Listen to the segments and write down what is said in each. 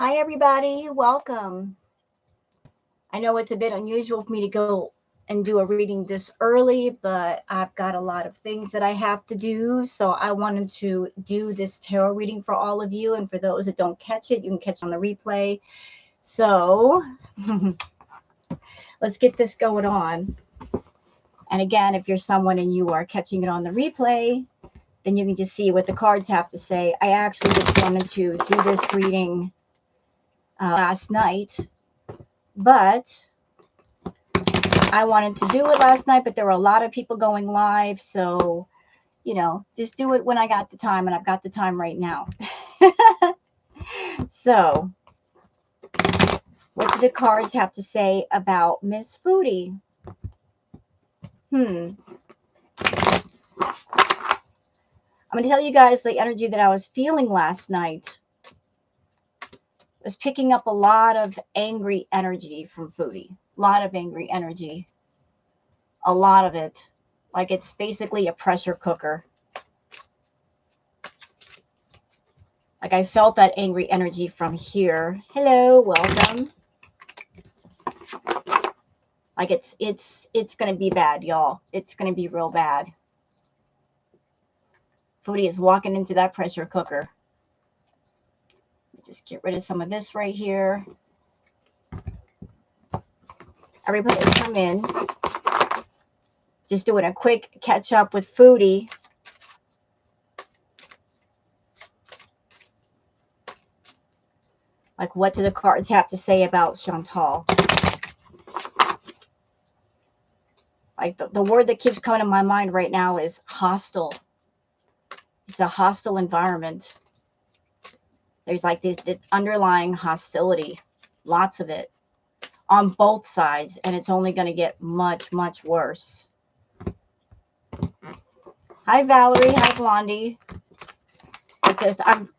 Hi, everybody. Welcome. I know it's a bit unusual for me to go and do a reading this early, but I've got a lot of things that I have to do. So I wanted to do this tarot reading for all of you. And for those that don't catch it, you can catch it on the replay. So let's get this going on. And again, if you're someone and you are catching it on the replay, then you can just see what the cards have to say. I actually just wanted to do this reading last night, but I wanted to do it last night, but there were a lot of people going live. So, just do it when I got the time, and I've got the time right now. So, what do the cards have to say about Miss Foodie? I'm going to tell you guys the energy that I was feeling last night. I was picking up a lot of angry energy from Foodie. A lot of angry energy. A lot of it. Like it's basically a pressure cooker. Like I felt that angry energy from here. Hello, welcome. Like it's gonna be bad, y'all. It's gonna be real bad. Foodie is walking into that pressure cooker. Just get rid of some of this right here. Everybody come in. Just doing a quick catch up with Foodie. Like, what do the cards have to say about Chantal? Like, the word that keeps coming to my mind right now is hostile. It's a hostile environment. There's like this underlying hostility. Lots of it. On both sides. And it's only going to get much, much worse. Hi, Valerie. Hi, Blondie.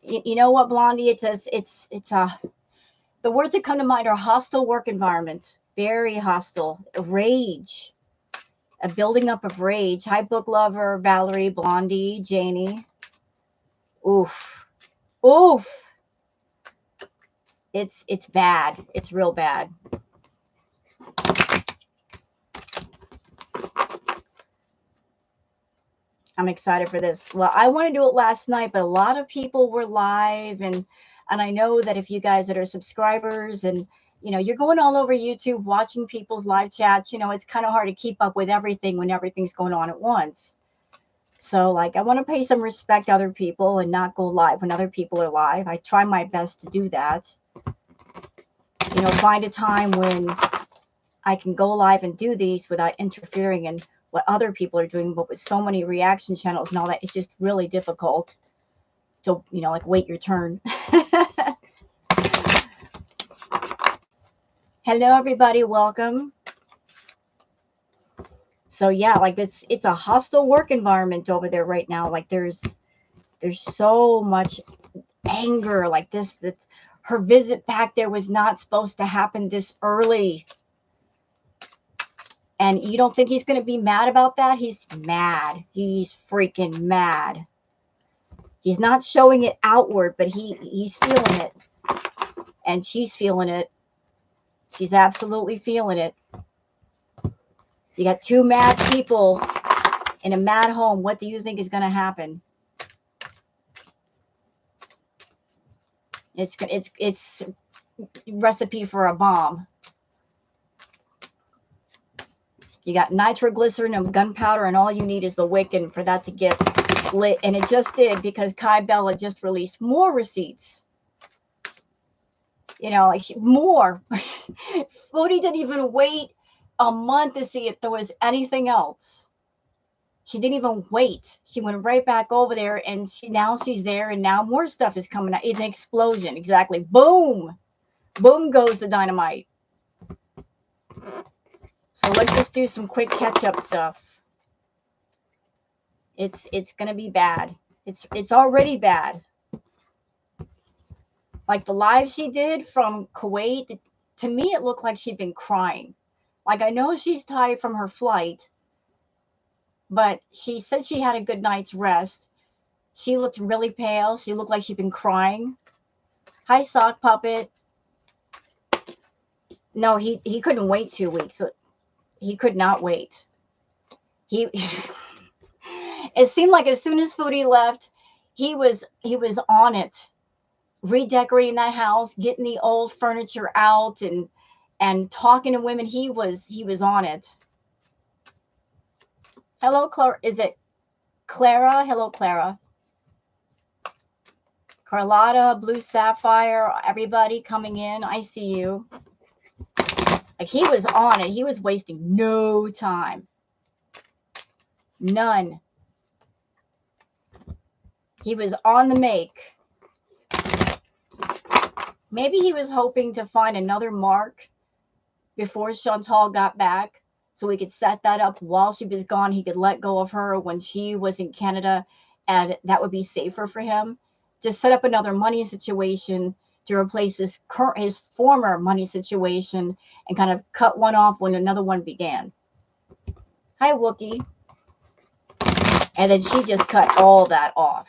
You know what, Blondie? It says the words that come to mind are hostile work environment, very hostile, rage, a building up of rage. Hi, book lover, Valerie, Blondie, Janie. Oof, oof. It's bad. It's real bad. I'm excited for this. Well, I want to do it last night, but a lot of people were live, and I know that if you guys that are subscribers and you're going all over YouTube watching people's live chats, it's kind of hard to keep up with everything when everything's going on at once. So like I want to pay some respect to other people and not go live when other people are live. I try my best to do that. Find a time when I can go live and do these without interfering in what other people are doing, but with so many reaction channels and all that, it's just really difficult to, like wait your turn. Hello, everybody. Welcome. So yeah, like this, it's a hostile work environment over there right now. Like there's so much anger like this, that her visit back there was not supposed to happen this early. And you don't think he's going to be mad about that? He's mad. He's freaking mad. He's not showing it outward, but he's feeling it. And she's feeling it. She's absolutely feeling it. You got two mad people in a mad home. What do you think is going to happen? It's recipe for a bomb. You got nitroglycerin and gunpowder, and all you need is the wick, and for that to get lit. And it just did, because Kai Bella just released more receipts. Like more. Foodie didn't even wait a month to see if there was anything else. She didn't even wait. She went right back over there, and now she's there, and now more stuff is coming out. It's an explosion. Exactly. Boom. Boom goes the dynamite. So let's just do some quick catch-up stuff. It's going to be bad. It's already bad. Like the live she did from Kuwait, to me it looked like she'd been crying. Like I know she's tired from her flight, but she said she had a good night's rest. She looked really pale. She looked like she'd been crying. Hi, Sock Puppet. No, he couldn't wait 2 weeks. He could not wait. He it seemed like as soon as Foodie left, he was on it, redecorating that house, getting the old furniture out, and talking to women. He was on it. Hello, Clara. Is it Clara? Hello, Clara. Carlotta, Blue Sapphire, everybody coming in. I see you. Like, he was on it. He was wasting no time. None. He was on the make. Maybe he was hoping to find another mark before Chantal got back, so we could set that up while she was gone. He could let go of her when she was in Canada, and that would be safer for him. Just set up another money situation to replace his former money situation and kind of cut one off when another one began. Hi, Wookie. And then she just cut all that off.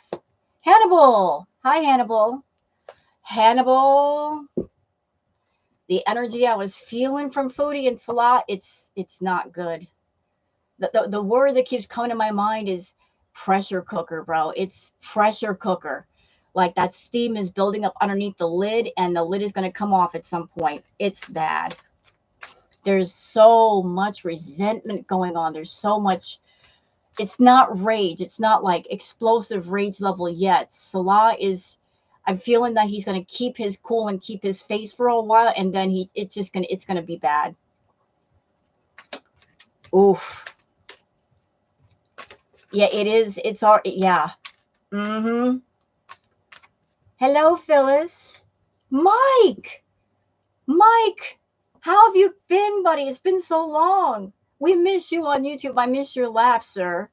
Hannibal. Hi, Hannibal. Hannibal. The energy I was feeling from Foodie and Salah, it's not good. The word that keeps coming to my mind is pressure cooker, bro. It's pressure cooker. Like, that steam is building up underneath the lid, and the lid is going to come off at some point. It's bad. There's so much resentment going on. There's so much. It's not rage. It's not like explosive rage level yet. Salah is, I'm feeling that he's going to keep his cool and keep his face for a while, and then it's going to be bad. Oof. Yeah, it is. It's all, yeah. Mm-hmm. Hello, Phyllis. Mike, how have you been, buddy? It's been so long. We miss you on YouTube. I miss your laugh, sir.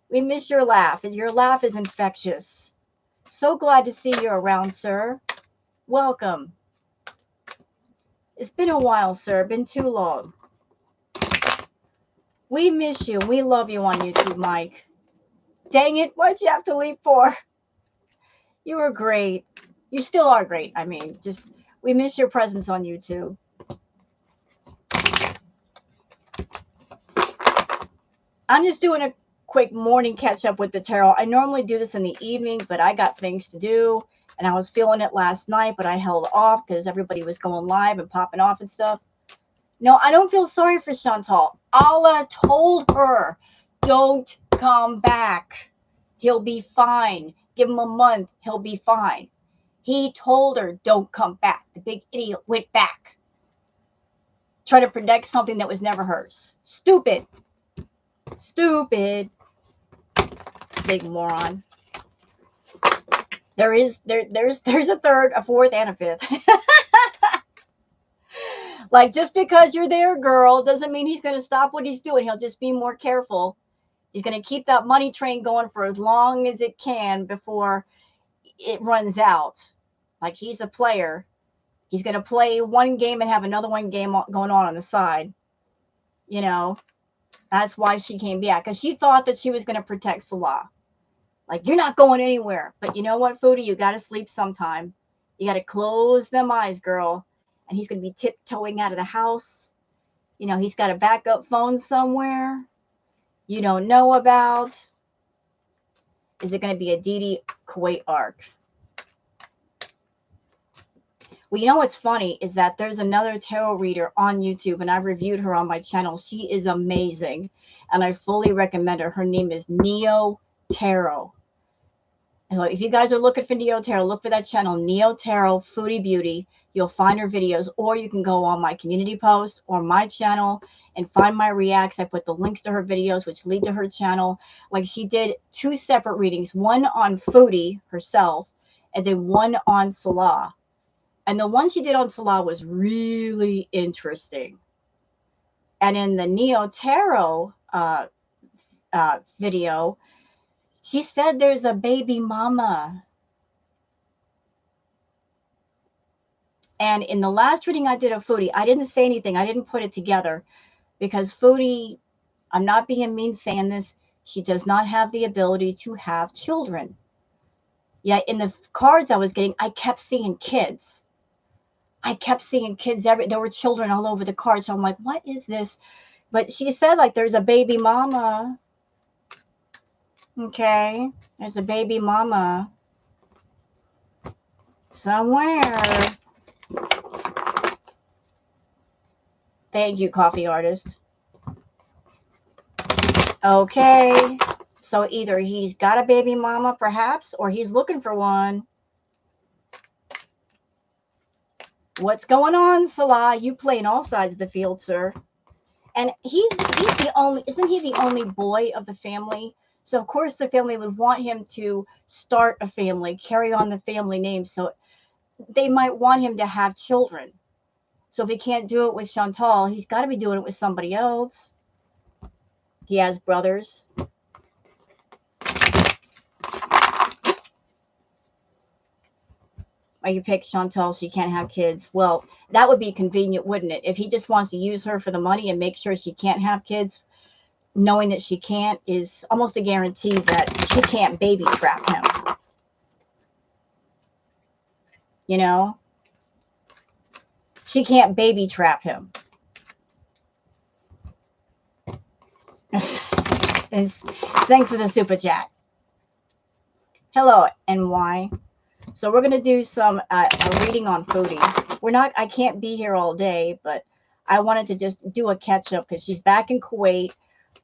We miss your laugh, and your laugh is infectious. So glad to see you around, sir. Welcome. It's been a while, sir. Been too long. We miss you. We love you on YouTube, Mike. Dang it. Why'd you have to leave for? You were great. You still are great. I mean, just, we miss your presence on YouTube. I'm just doing a quick morning catch up with the tarot. I normally do this in the evening, but I got things to do, and I was feeling it last night, but I held off because everybody was going live and popping off and stuff. No, I don't feel sorry for Chantal. Allah told her, don't come back. He'll be fine. Give him a month. He'll be fine. He told her, don't come back. The big idiot went back. Trying to protect something that was never hers. Stupid. Stupid. Big moron. There's a third, a fourth, and a fifth. Like, just because you're there, girl, doesn't mean he's going to stop what he's doing. He'll just be more careful. He's going to keep that money train going for as long as it can before it runs out. Like, he's a player. He's going to play one game and have another one game going on the side. You know, that's why she came back, because she thought that she was going to protect Salah. Like, you're not going anywhere. But you know what, Foodie? You got to sleep sometime. You got to close them eyes, girl. And he's going to be tiptoeing out of the house. You know, he's got a backup phone somewhere you don't know about. Is it going to be a Didi Kuwait arc? Well, you know what's funny is that there's another tarot reader on YouTube, and I reviewed her on my channel. She is amazing, and I fully recommend her. Her name is Neo Tarot. And so if you guys are looking for Neo Tarot, look for that channel, Neo Tarot Foodie Beauty. You'll find her videos, or you can go on my community post or my channel and find my reacts. I put the links to her videos, which lead to her channel. Like, she did 2 separate readings, one on Foodie herself, and then one on Salah. And the one she did on Salah was really interesting. And in the Neo Tarot video, she said there's a baby mama. And in the last reading I did of Foodie, I didn't say anything. I didn't put it together because Foodie, I'm not being mean saying this, she does not have the ability to have children. Yeah, in the cards I was getting, I kept seeing kids. I kept seeing kids there were children all over the card. So I'm like, what is this? But she said like there's a baby mama. Okay. There's a baby mama somewhere. Thank you, coffee artist. Okay. So either he's got a baby mama, perhaps, or he's looking for one. What's going on, Salah? You playing all sides of the field, sir. And he's the only, isn't he the only boy of the family? So of course the family would want him to start a family, carry on the family name. So they might want him to have children. So if he can't do it with Chantal, he's got to be doing it with somebody else. He has brothers. Or you pick Chantal, she can't have kids. Well, that would be convenient, wouldn't it? If he just wants to use her for the money and make sure she can't have kids, knowing that she can't is almost a guarantee that she can't baby trap him. You know? She can't baby trap him. Thanks for the super chat. Hello, NY. So we're gonna do some a reading on Foodie. I can't be here all day, but I wanted to just do a catch up because she's back in Kuwait.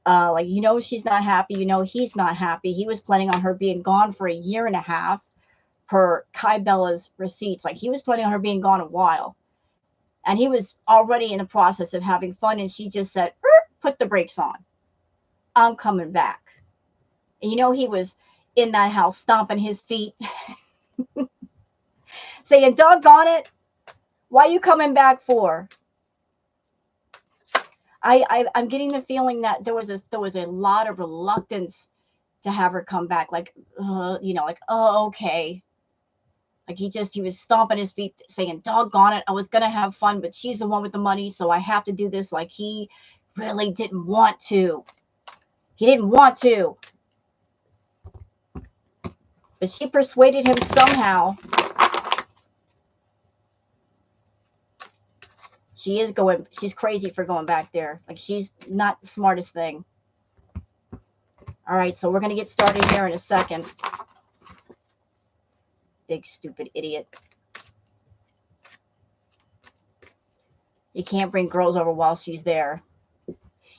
Like she's not happy. He's not happy. He was planning on her being gone for a year and a half, per Kai Bella's receipts. Like he was planning on her being gone a while, and he was already in the process of having fun. And she just said, "Put the brakes on. I'm coming back." And he was in that house stomping his feet, saying, "Doggone it, why are you coming back for?" I'm getting the feeling that there was a lot of reluctance to have her come back. Like, like, oh, okay. Like he was stomping his feet, saying, "Doggone it, I was gonna have fun, but she's the one with the money, so I have to do this." Like he really didn't want to. He didn't want to. But she persuaded him somehow. She's crazy for going back there. Like she's not the smartest thing. All right, so we're going to get started here in a second. Big stupid idiot. You can't bring girls over while she's there.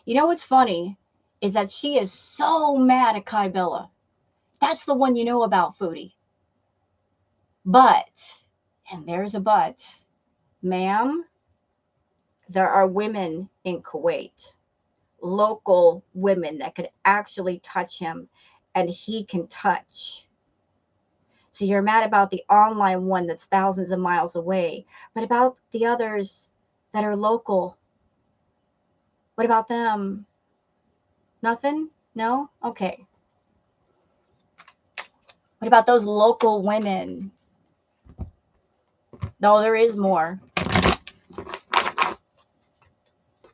You know what's funny is that she is so mad at Kai Bella. That's the one you know about, Foodie. But, and there's a but, ma'am, there are women in Kuwait, local women that could actually touch him, and he can touch. So you're mad about the online one that's thousands of miles away, but about the others that are local, what about them? Nothing? No? Okay. What about those local women? No, there is more.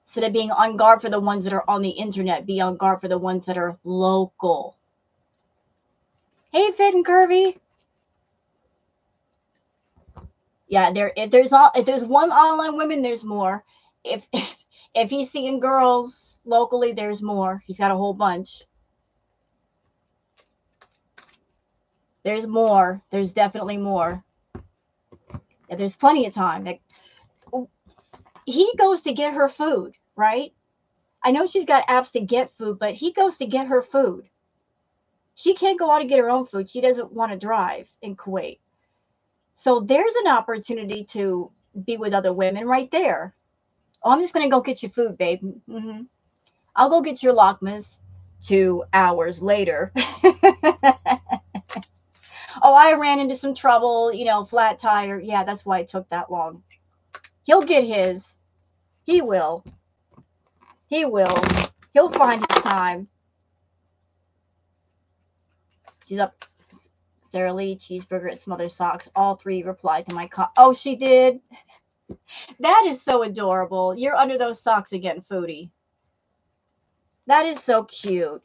Instead of being on guard for the ones that are on the internet, be on guard for the ones that are local. Hey, Fit and Curvy. Yeah, if there's one online woman, there's more. If he's seeing girls locally, there's more. He's got a whole bunch. There's more. There's definitely more. Yeah, there's plenty of time. Like, he goes to get her food, right? I know she's got apps to get food, but he goes to get her food. She can't go out and get her own food. She doesn't want to drive in Kuwait. So there's an opportunity to be with other women right there. Oh, I'm just going to go get your food, babe. Mm-hmm. I'll go get your lakmas 2 hours later. Oh, I ran into some trouble, flat tire. Yeah, that's why it took that long. He'll get his. He will. He will. He'll find his time. She's up. Sarah Lee, cheeseburger, and some other socks. All 3 replied to my Oh, she did? That is so adorable. You're under those socks again, Foodie. That is so cute.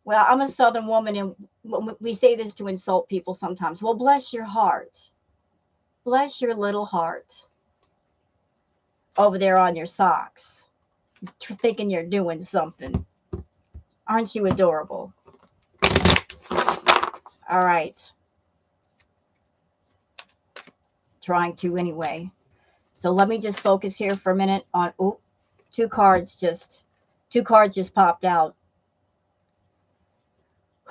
Well, I'm a Southern woman, and we say this to insult people sometimes. Well, bless your heart. Bless your little heart over there on your socks, thinking you're doing something. Aren't you adorable? All right. Trying to anyway. So let me just focus here for a minute on, oh, two cards just popped out.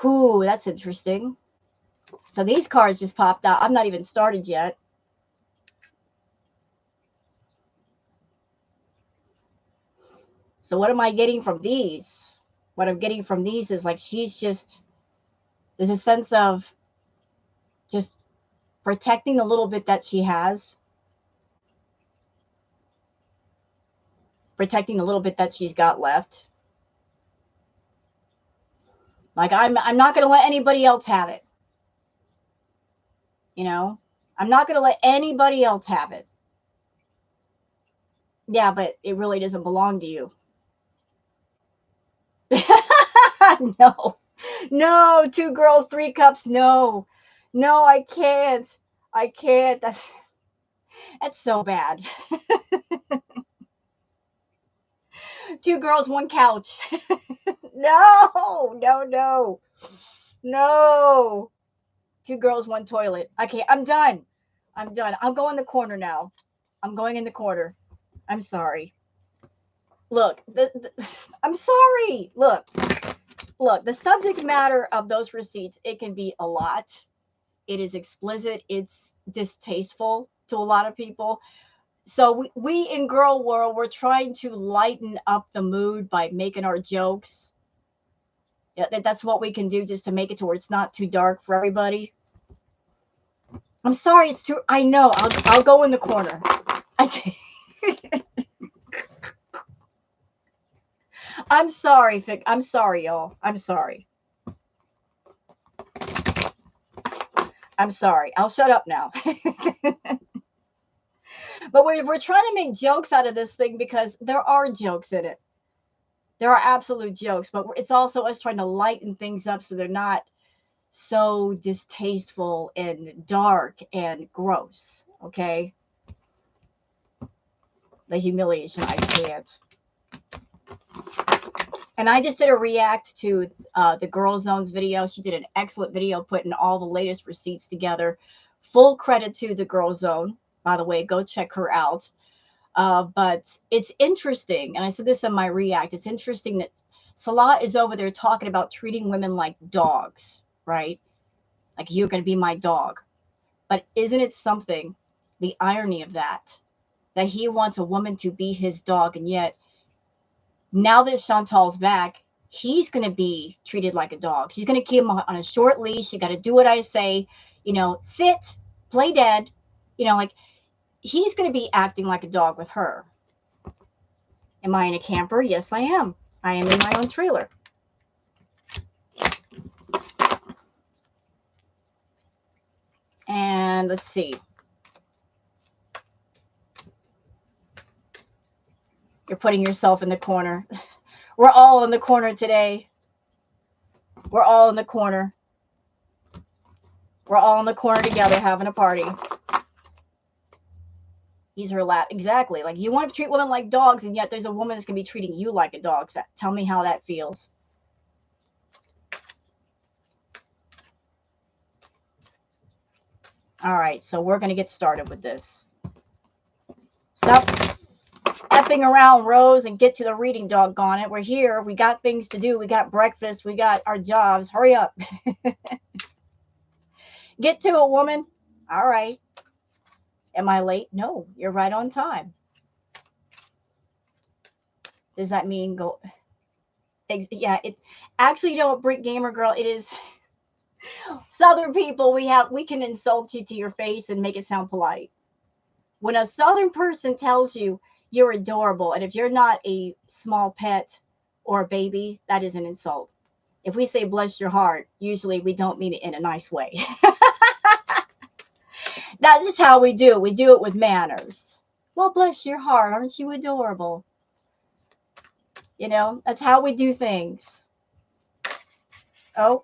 Ooh, that's interesting. So these cards just popped out. I'm not even started yet. So what am I getting from these? What I'm getting from these is like there's a sense of just protecting the little bit that she has. Protecting the little bit that she's got left. Like I'm not going to let anybody else have it. You know? I'm not going to let anybody else have it. Yeah, but it really doesn't belong to you. No. No, 2 girls, 3 cups. No. No, I can't. I can't. That's so bad. 2 girls, 1 couch. No. No, no. No. 2 girls, 1 toilet. Okay, I'm done. I'm done. I'll go in the corner now. I'm going in the corner. I'm sorry. Look, I'm sorry. Look, the subject matter of those receipts, it can be a lot. It is explicit. It's distasteful to a lot of people. So we in Girl World, we're trying to lighten up the mood by making our jokes. Yeah, that's what we can do just to make it to where it's not too dark for everybody. I'm sorry, it's too. I know. I'll go in the corner. I'm sorry, Vic. I'm sorry, y'all. I'm sorry. I'm sorry. I'll shut up now. But we're trying to make jokes out of this thing because there are jokes in it. There are absolute jokes, but it's also us trying to lighten things up so they're not so distasteful and dark and gross. Okay? The humiliation, I can't. And I just did a react to the Girl Zone's video. She did an excellent video putting all the latest receipts together. Full credit to the Girl Zone. By the way, go check her out. But it's interesting, and I said this in my react, it's interesting that Salah is over there talking about treating women like dogs, right? Like, you're going to be my dog. But isn't it something, the irony of that he wants a woman to be his dog, and yet now that Chantal's back, he's going to be treated like a dog. She's going to keep him on a short leash. You got to do what I say, sit, play dead, like he's going to be acting like a dog with her. Am I in a camper? Yes, I am. I am in my own trailer. And let's see. You're putting yourself in the corner. We're all in the corner today. We're all in the corner. We're all in the corner together having a party. He's her lap. Exactly. Like, you want to treat women like dogs, and yet there's a woman that's going to be treating you like a dog. So tell me how that feels. All right, so we're going to get started with this. Stop effing around, Rose, and get to the reading, doggone it. We're here. We got things to do. We got breakfast. We got our jobs. Hurry up. Get to it, woman. All right. Am I late? No, you're right on time. Does that mean go? Yeah, it actually, Brick Gamer Girl, it is Southern people. We can insult you to your face and make it sound polite. When a Southern person tells you you're adorable, and if you're not a small pet or a baby, that is an insult. If we say bless your heart, usually we don't mean it in a nice way. That is how we do. We do it with manners. Well, bless your heart. Aren't you adorable? That's how we do things. Oh,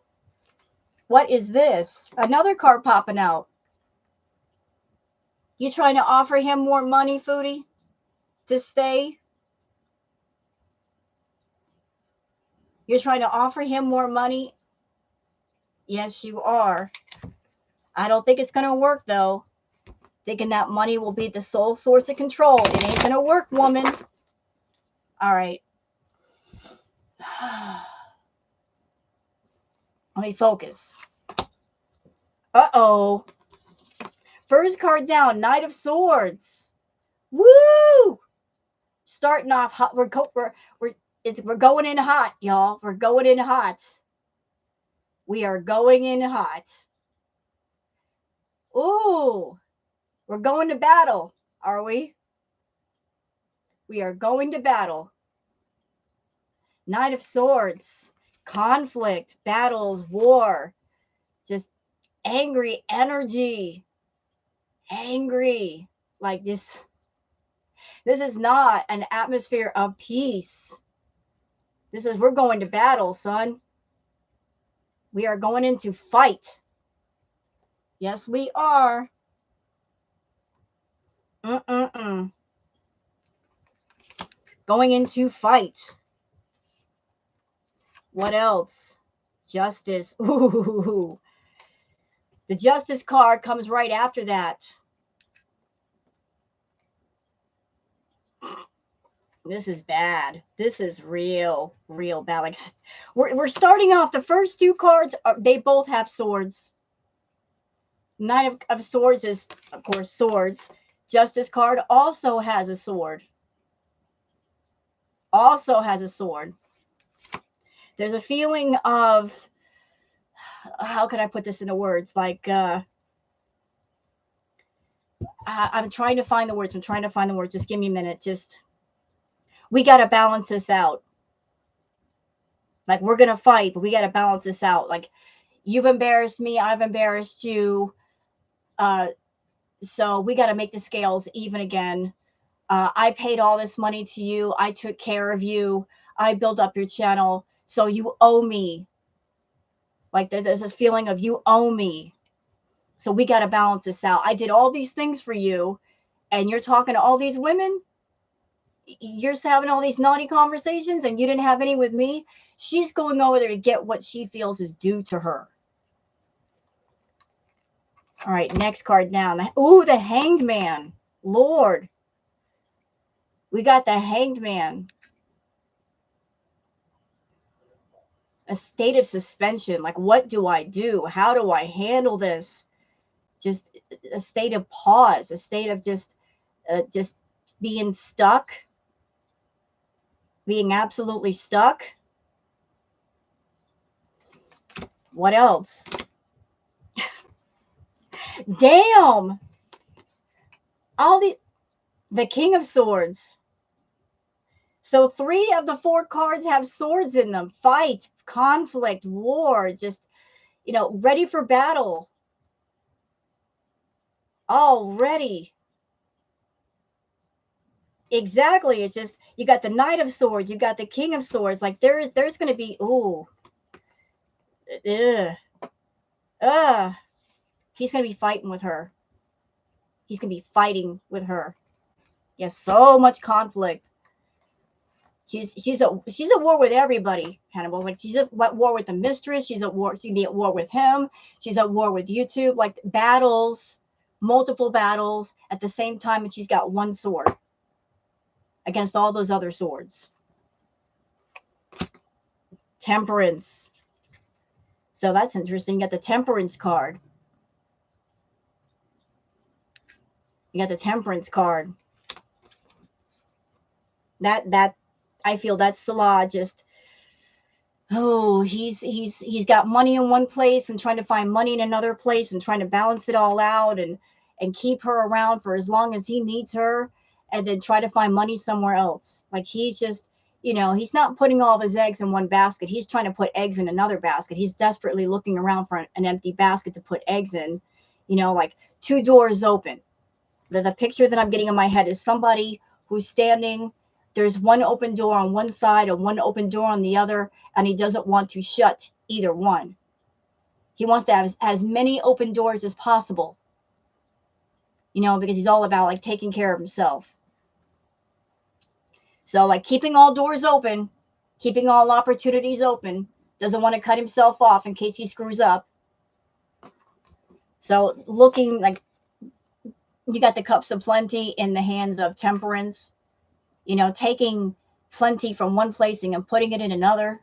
What is this? Another card popping out. You trying to offer him more money, Foodie, to stay? You're trying to offer him more money? Yes, you are. I don't think it's going to work, though. Thinking that money will be the sole source of control. It ain't going to work, woman. All right. Let me focus. Uh-oh. First card down, Knight of Swords. Woo! Starting off hot. We're going in hot, y'all. We're going in hot. We are going in hot. Ooh, we're going to battle, are we? We are going to battle. Knight of Swords, conflict, battles, war, just angry energy. Angry. Like this. This is not an atmosphere of peace. We're going to battle, son. We are going into fight. Yes, we are. Going into fight. What else? Justice. Ooh. The Justice card comes right after that. This is bad. This is real bad. Like we're starting off. The first two cards, they both have swords. Knight of Swords is, of course, swords. Justice card also has a sword. Also has a sword. There's a feeling of, how can I put this into words? Like, I'm trying to find the words. Just give me a minute. We got to balance this out. Like, we're going to fight, but we got to balance this out. Like, you've embarrassed me. I've embarrassed you. So we got to make the scales even again. I paid all this money to you. I took care of you. I built up your channel. So you owe me. Like, there's this feeling of you owe me. So we got to balance this out. I did all these things for you, and you're talking to all these women. You're having all these naughty conversations, and you didn't have any with me. She's going over there to get what she feels is due to her. All right, next card down. Ooh, the Hanged Man. Lord. We got the Hanged Man. A state of suspension. Like, what do I do? How do I handle this? Just a state of pause. A state of just being stuck. Being absolutely stuck. What else? Damn. All the King of Swords. So 3 of the 4 cards have swords in them. Fight, conflict, war, just, ready for battle. Already. Exactly. It's just, you got the Knight of Swords, you got the King of Swords. Like, there's going to be, ooh. He's going to be fighting with her. He's going to be fighting with her. Yes, so much conflict. She's at war with everybody, Hannibal. Like, she's at war with the mistress. She's at war. She'd be at war with him. She's at war with YouTube. Like, battles, multiple battles at the same time, and she's got one sword against all those other swords. Temperance. So that's interesting. You got the Temperance card. You got the Temperance card. That I feel that's Salah just, he's got money in one place and trying to find money in another place and trying to balance it all out and keep her around for as long as he needs her, and then try to find money somewhere else. Like, he's just, he's not putting all of his eggs in one basket. He's trying to put eggs in another basket. He's desperately looking around for an empty basket to put eggs in, like 2 doors open. The picture that I'm getting in my head is somebody who's standing. There's one open door on one side and one open door on the other, and he doesn't want to shut either one. He wants to have as many open doors as possible, you know, because he's all about like taking care of himself. So like keeping all doors open, keeping all opportunities open, doesn't want to cut himself off in case he screws up. So looking like you got the cups of plenty in the hands of temperance, you know, taking plenty from one placing and putting it in another.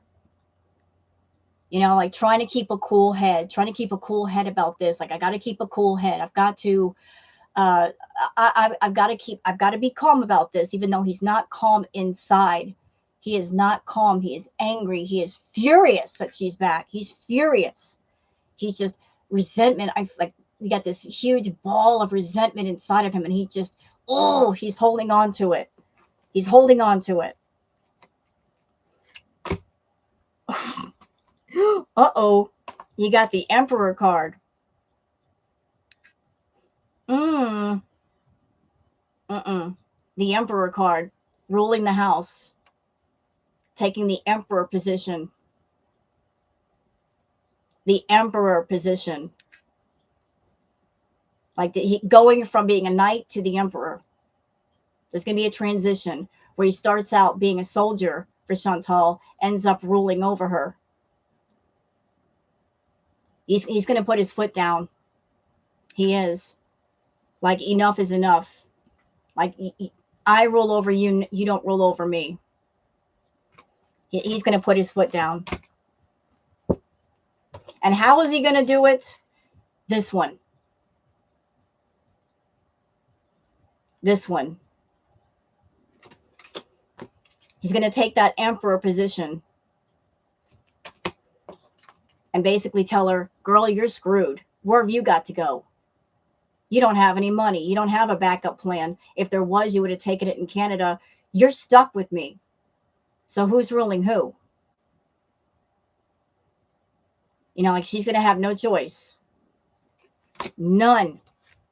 You know, like trying to keep a cool head, about this. Like, I got to keep a cool head. I've got to, I've got to be calm about this, even though he's not calm inside. He is not calm. He is angry. He is furious that she's back. He's furious. He's just resentment. I like, you got this huge ball of resentment inside of him, and he just, oh, he's holding on to it. He's holding on to it. Uh-oh. You got the Emperor card. The Emperor card. Ruling the house. Taking the Emperor position. The Emperor position. Like going from being a knight to the Emperor. There's going to be a transition where he starts out being a soldier for Chantal, ends up ruling over her. He's going to put his foot down. He is. Like, enough is enough. Like, I rule over you, you don't rule over me. He's going to put his foot down. And how is he going to do it? This one. This one. He's going to take that Emperor position and basically tell her, girl, you're screwed. Where have you got to go? You don't have any money. You don't have a backup plan. If there was, you would have taken it in Canada. You're stuck with me. So who's ruling who? You know, like, she's going to have no choice. None.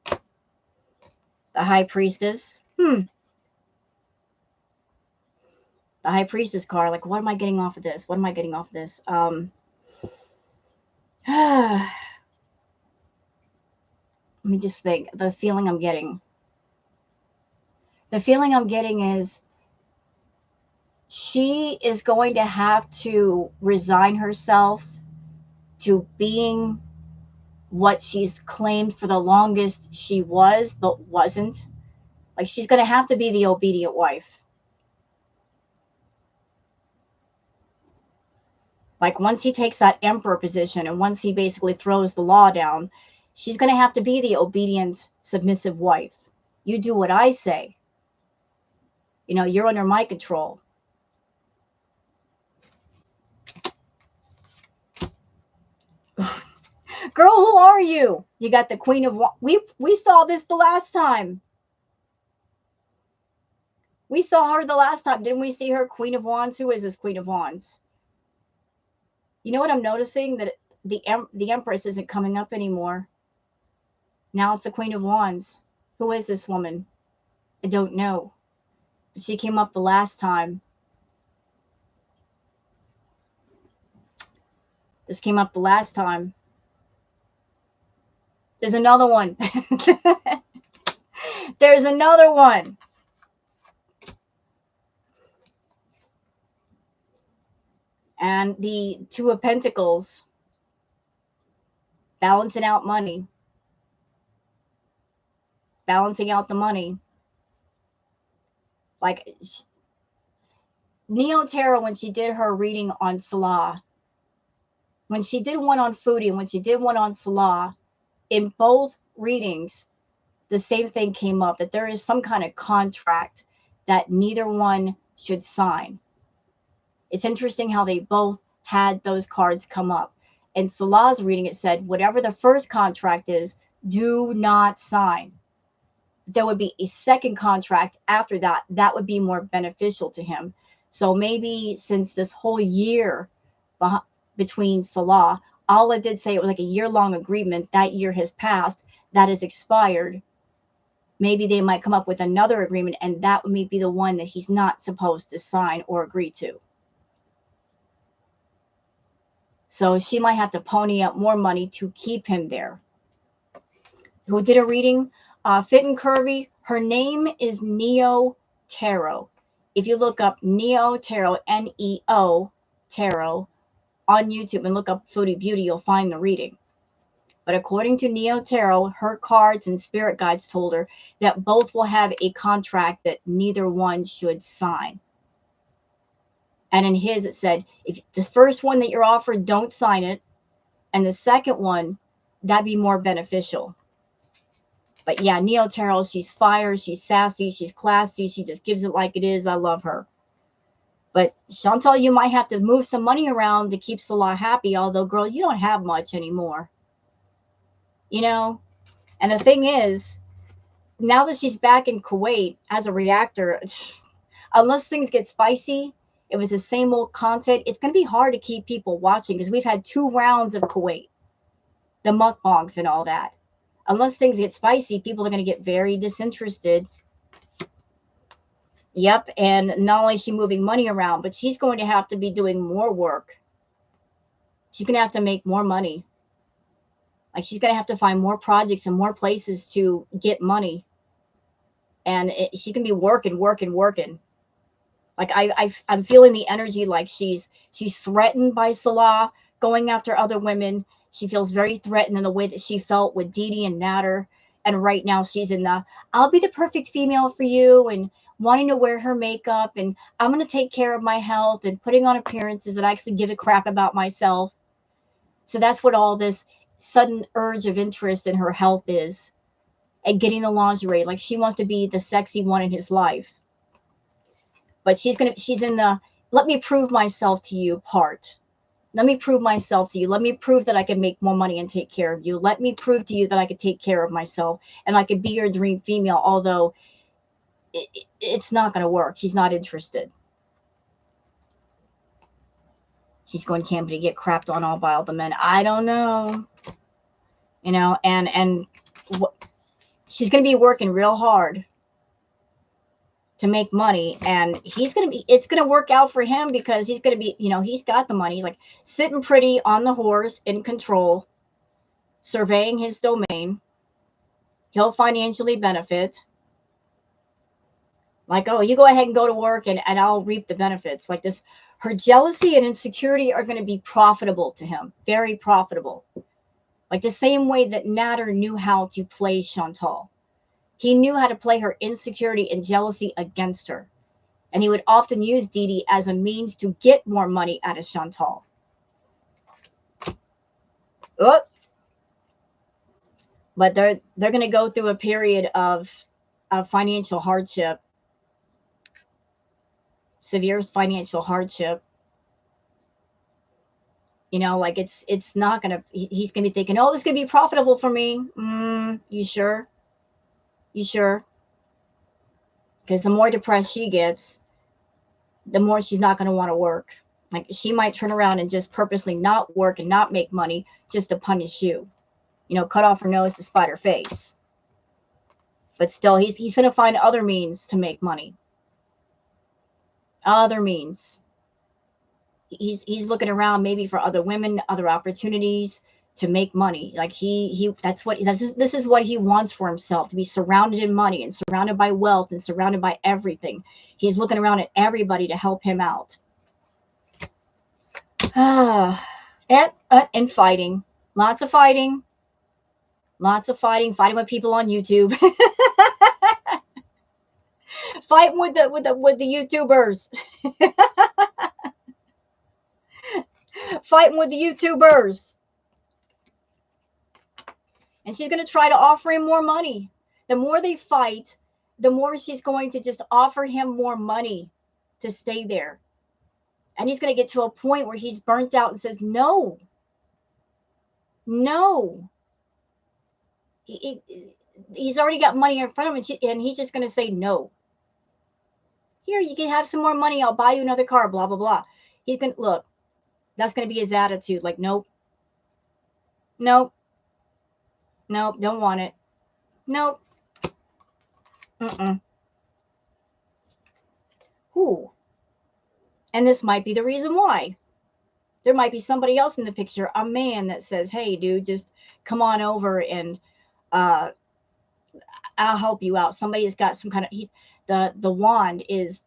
The High Priestess. The High Priestess card. Like, what am I getting off of this? What am I getting off of this? Let me just think. The feeling I'm getting. The feeling I'm getting is she is going to have to resign herself to being what she's claimed for the longest she was, but wasn't. Like, she's going to have to be the obedient wife. Like, once he takes that Emperor position and once he basically throws the law down, she's going to have to be the obedient, submissive wife. You do what I say. You know, you're under my control. Girl, who are you? You got the Queen of Wands. We saw this the last time. We saw her the last time. Didn't we see her? Queen of Wands. Who is this Queen of Wands? You know what I'm noticing? That the Empress isn't coming up anymore. Now it's the Queen of Wands. Who is this woman? I don't know. But she came up the last time. This came up the last time. There's another one. There's another one. And the Two of Pentacles. Balancing out money. Balancing out the money. Like, Neo Tarot, when she did her reading on Salah, when she did one on Foodie and when she did one on Salah, in both readings, the same thing came up, that there is some kind of contract that neither one should sign. It's interesting how they both had those cards come up. In Salah's reading, it said, whatever the first contract is, do not sign. There would be a second contract after that. That would be more beneficial to him. So maybe since this whole year between Salah, Allah did say it was like a year-long agreement. That year has passed. That is expired. Maybe they might come up with another agreement, and that may be the one that he's not supposed to sign or agree to. So she might have to pony up more money to keep him there. Who did a reading? Fit and Curvy. Her name is Neo Tarot. If you look up Neo Tarot, Neo Tarot, on YouTube and look up Foodie Beauty, you'll find the reading. But according to Neo Tarot, her cards and spirit guides told her that both will have a contract that neither one should sign. And in his, it said, if the first one that you're offered, don't sign it. And the second one, that'd be more beneficial. But yeah, Neo Tarot, she's fire, she's sassy, she's classy, she just gives it like it is. I love her. But Chantal, you might have to move some money around to keep Salah happy, although, girl, you don't have much anymore. You know? And the thing is, now that she's back in Kuwait as a reactor, unless things get spicy, it was the same old content, it's going to be hard to keep people watching because we've had 2 rounds of Kuwait, the mukbangs and all that. Unless things get spicy, people are going to get very disinterested. Yep, and not only is she moving money around, but she's going to have to be doing more work. She's going to have to make more money. Like, she's going to have to find more projects and more places to get money. And she can be working. Like, I'm feeling the energy like she's threatened by Salah going after other women. She feels very threatened in the way that she felt with Didi and Nader. And right now she's in the, I'll be the perfect female for you, and wanting to wear her makeup, and I'm going to take care of my health and putting on appearances that I actually give a crap about myself. So that's what all this sudden urge of interest in her health is. And getting the lingerie. Like, she wants to be the sexy one in his life. But she's in the, let me prove myself to you part. Let me prove myself to you. Let me prove that I can make more money and take care of you. Let me prove to you that I could take care of myself and I could be your dream female, although it's not going to work. She's not interested. She's going camping to get crapped on all by all the men. I don't know. You know, and she's going to be working real hard to make money, and it's going to work out for him because he's going to be, you know, he's got the money, like sitting pretty on the horse in control, surveying his domain. He'll financially benefit. Like, oh, you go ahead and go to work and I'll reap the benefits. Like this, her jealousy and insecurity are going to be profitable to him, very profitable. Like the same way that Nader knew how to play Chantal. He knew how to play her insecurity and jealousy against her. And he would often use Didi as a means to get more money out of Chantal. Oh. But they're going to go through a period of financial hardship, severe financial hardship. You know, like it's not going to, he's going to be thinking, oh, this is going to be profitable for me. You sure? You sure? Because the more depressed she gets, the more she's not going to want to work. Like, she might turn around and just purposely not work and not make money just to punish you. You know, cut off her nose to spite her face. But still, he's going to find other means to make money. Other means. He's looking around maybe for other women, other opportunities to make money. Like this is what he wants for himself, to be surrounded in money and surrounded by wealth and surrounded by everything. He's looking around at everybody to help him out. And fighting. Lots of fighting. Lots of fighting with people on YouTube. Fighting with the YouTubers. Fighting with the YouTubers. And she's going to try to offer him more money. The more they fight, the more she's going to just offer him more money to stay there. And he's going to get to a point where he's burnt out and says, no. No. He's already got money in front of him, and he's just going to say no. Here, you can have some more money. I'll buy you another car, blah, blah, blah. He's going to, look, that's going to be his attitude. Like, nope. Nope. Nope, don't want it. Nope. Ooh. And this might be the reason why. There might be somebody else in the picture, a man that says, hey, dude, just come on over and uh, I'll help you out. Somebody has got some kind of, the wand is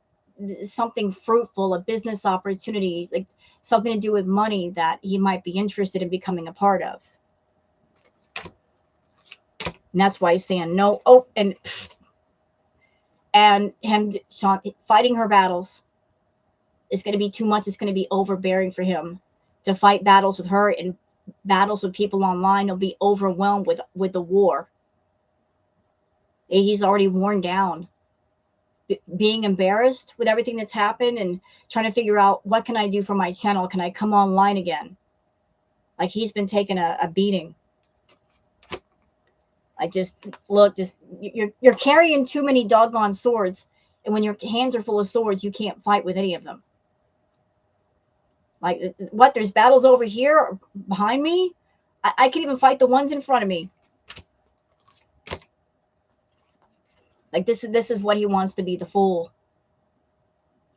something fruitful, a business opportunity, like something to do with money that he might be interested in becoming a part of. And that's why he's saying no. Oh, and him, Sean, fighting her battles is going to be too much. It's going to be overbearing for him to fight battles with her and battles with people online. He'll be overwhelmed with the war. He's already worn down, being embarrassed with everything that's happened and trying to figure out, what can I do for my channel? Can I come online again? Like, he's been taking a beating. I just look, you're carrying too many doggone swords, and when your hands are full of swords, you can't fight with any of them. Like, what? There's battles over here or behind me. I can even fight the ones in front of me. Like, this is what he wants to be, the fool.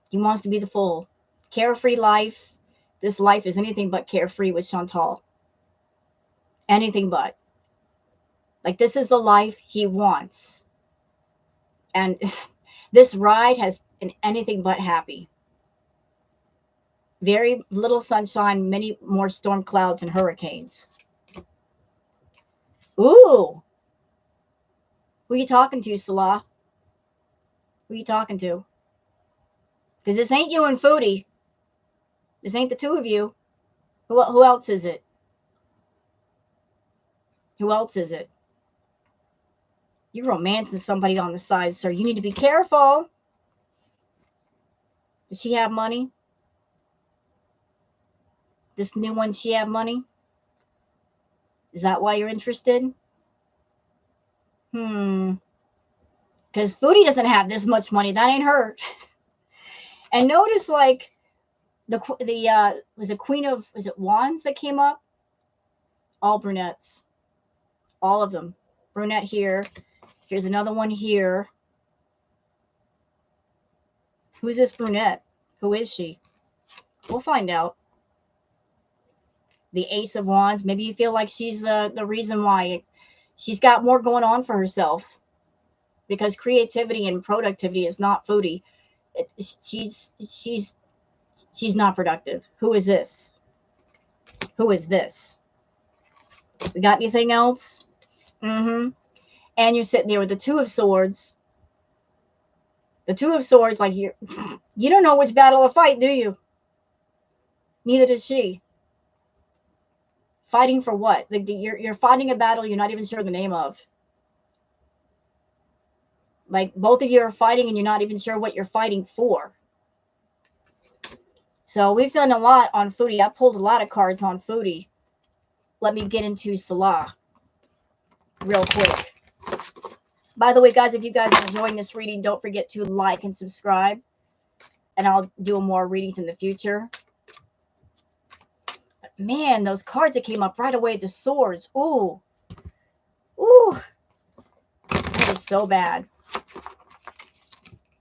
He wants to be the fool. Carefree life. This life is anything but carefree with Chantal. Anything but. Like, this is the life he wants. And this ride has been anything but happy. Very little sunshine, many more storm clouds and hurricanes. Ooh. Who are you talking to, Salah? Who are you talking to? Because this ain't you and Foodie. This ain't the two of you. Who else is it? Who else is it? You're romancing somebody on the side, sir. You need to be careful. Does she have money? This new one, she have money? Is that why you're interested? Because Foodie doesn't have this much money. That ain't her. And notice, like, was it Queen of, was it Wands that came up? All brunettes. All of them. Brunette here. Here's another one here. Who's this brunette? Who is she? We'll find out. The Ace of Wands. Maybe you feel like she's the reason why. She's got more going on for herself. Because creativity and productivity is not Foodie. She's not productive. Who is this? Who is this? We got anything else? And you're sitting there with the Two of Swords. The Two of Swords, like, you don't know which battle to fight, do you? Neither does she. Fighting for what? Like, you're fighting a battle you're not even sure the name of. Like, both of you are fighting and you're not even sure what you're fighting for. So we've done a lot on Foodie. I pulled a lot of cards on Foodie. Let me get into Salah real quick. By the way, guys, if you guys are enjoying this reading, don't forget to like and subscribe. And I'll do more readings in the future. But man, those cards that came up right away, the swords. Ooh. Ooh. That is so bad.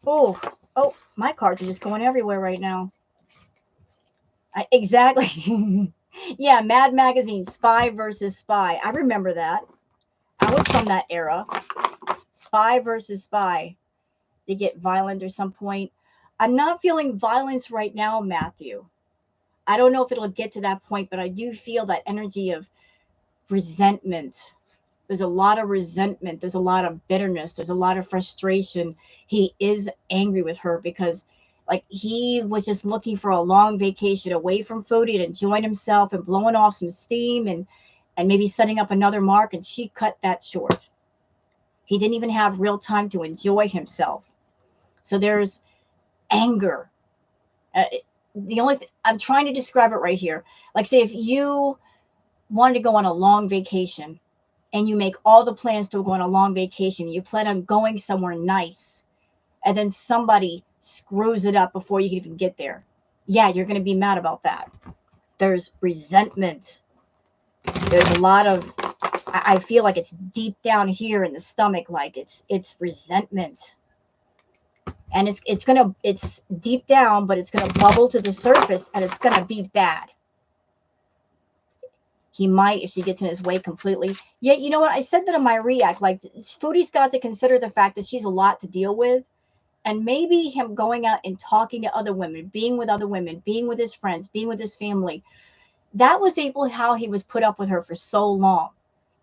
Ooh. Oh, my cards are just going everywhere right now. Exactly. Yeah, Mad Magazine, Spy versus Spy. I remember that. I was from that era. Spy versus Spy. They get violent at some point. I'm not feeling violence right now, Matthew. I don't know if it'll get to that point, but I do feel that energy of resentment. There's a lot of resentment. There's a lot of bitterness. There's a lot of frustration. He is angry with her because, like, he was just looking for a long vacation away from Foodie to enjoy himself and blowing off some steam and maybe setting up another mark, and she cut that short. He didn't even have real time to enjoy himself. So there's anger. The only I'm trying to describe it right here. Like, say if you wanted to go on a long vacation and you make all the plans to go on a long vacation, you plan on going somewhere nice, and then somebody screws it up before you can even get there. Yeah, you're going to be mad about that. There's resentment. There's a lot of, I feel like it's deep down here in the stomach, like it's resentment. And it's deep down, but it's gonna bubble to the surface and it's gonna be bad. He might if she gets in his way completely. Yet, you know what? I said that in my react. Like, Foodie's got to consider the fact that she's a lot to deal with. And maybe him going out and talking to other women, being with other women, being with his friends, being with his family. That was able how he was put up with her for so long.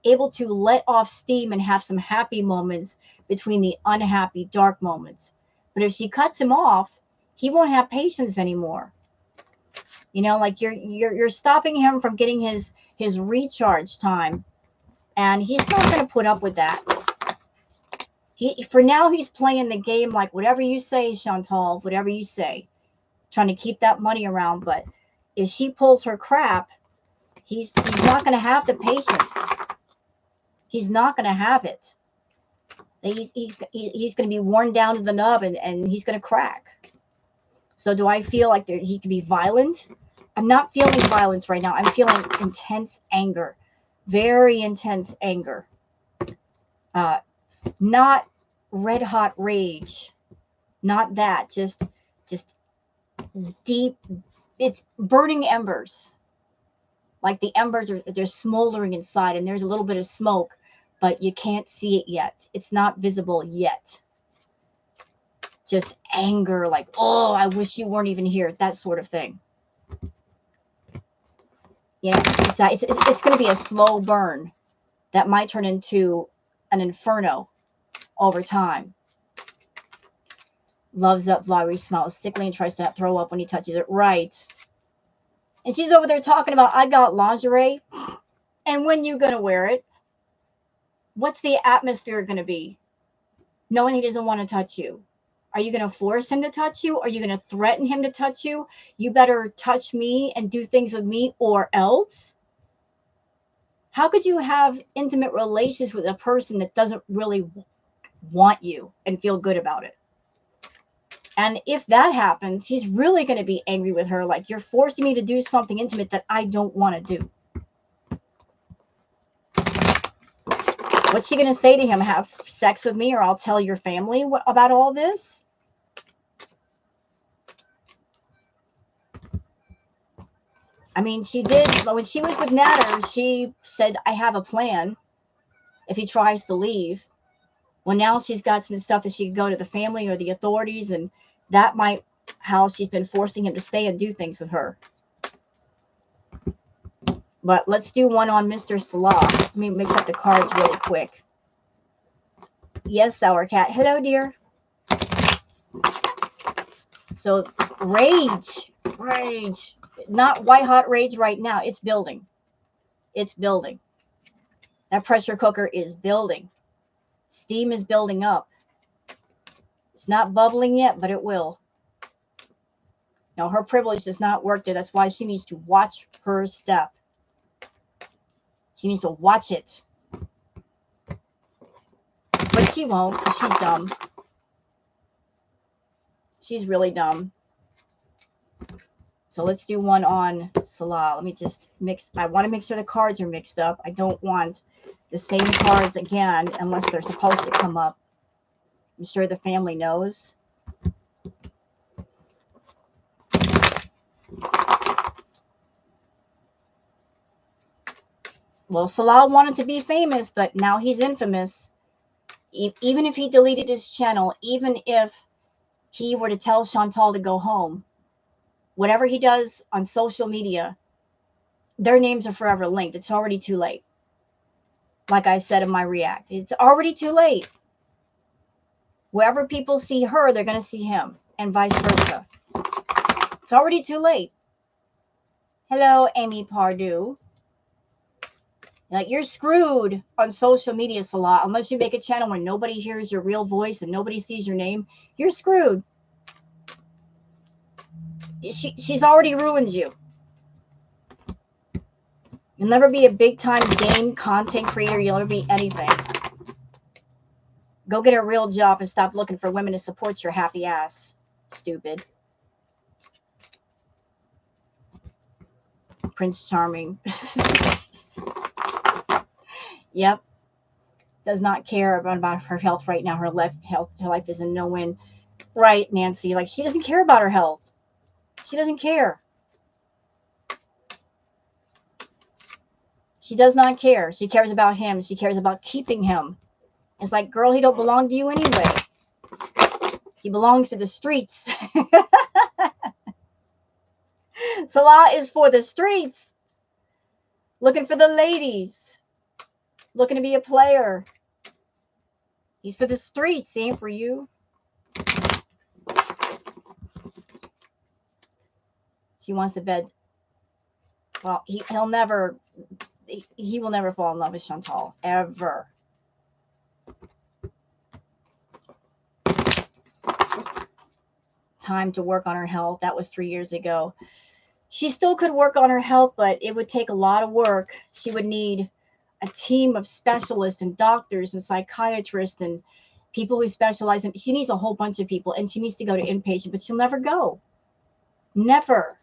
Able to let off steam and have some happy moments between the unhappy, dark moments. But if she cuts him off, he won't have patience anymore. You know, like you're stopping him from getting his recharge time, and he's not going to put up with that. For now, he's playing the game like whatever you say, Chantal, whatever you say, trying to keep that money around. But if she pulls her crap, he's not going to have the patience. He's not going to have it. He's going to be worn down to the nub, and he's going to crack. So do I feel like he can be violent? I'm not feeling violence right now. I'm feeling intense anger, very intense anger. Not red hot rage, not that. Just deep. It's burning embers. Like the embers they're smoldering inside, and there's a little bit of smoke, but you can't see it yet. It's not visible yet. Just anger, like, oh, I wish you weren't even here. That sort of thing. You know, it's going to be a slow burn that might turn into an inferno over time. Loves that flowery smell, sickly, and tries to not throw up when he touches it. Right. And she's over there talking about, I got lingerie. And when you going to wear it? What's the atmosphere going to be? Knowing he doesn't want to touch you. Are you going to force him to touch you? Are you going to threaten him to touch you? You better touch me and do things with me or else? How could you have intimate relations with a person that doesn't really want you and feel good about it? And if that happens, he's really going to be angry with her. Like, you're forcing me to do something intimate that I don't want to do. What's she going to say to him? Have sex with me or I'll tell your family about all this? I mean, she did. When she was with Natter, she said, I have a plan if he tries to leave. Well, now she's got some stuff that she could go to the family or the authorities, and that might how she's been forcing him to stay and do things with her. But let's do one on Mr. Salah. Let me mix up the cards really quick. Yes, Sour Cat. Hello, dear. So, rage. Not white hot rage right now. It's building. It's building. That pressure cooker is building. Steam is building up. It's not bubbling yet, but it will. Now, her privilege does not work there. That's why she needs to watch her step. She needs to watch it. But she won't, because she's dumb. She's really dumb. So let's do one on Salah. Let me just mix. I want to make sure the cards are mixed up. I don't want the same cards again unless they're supposed to come up. I'm sure the family knows. Well, Salah wanted to be famous, but now he's infamous. Even if he deleted his channel, even if he were to tell Chantal to go home, whatever he does on social media, their names are forever linked. It's already too late. Like I said in my react, it's already too late. Wherever people see her, they're going to see him, and vice versa. It's already too late. Hello, Amy Pardue. Like, you're screwed on social media, Salah. Unless you make a channel where nobody hears your real voice and nobody sees your name, you're screwed. She's already ruined you. You'll never be a big-time game content creator. You'll never be anything. Go get a real job and stop looking for women to support your happy ass. Stupid. Prince Charming. Yep. Does not care about her health right now. Her life is in no win. Right, Nancy. Like, she doesn't care about her health. She doesn't care. She does not care. She cares about him. She cares about keeping him. It's like, girl, he don't belong to you anyway. He belongs to the streets. Salah is for the streets. Looking for the ladies. Looking to be a player. He's for the streets. He ain't for you. She wants to bed. Well, he will never fall in love with Chantal. Ever. Time to work on her health. That was 3 years ago. She still could work on her health, but it would take a lot of work. She would need a team of specialists and doctors and psychiatrists and people who specialize in. She needs a whole bunch of people, and she needs to go to inpatient, but she'll never go. Never.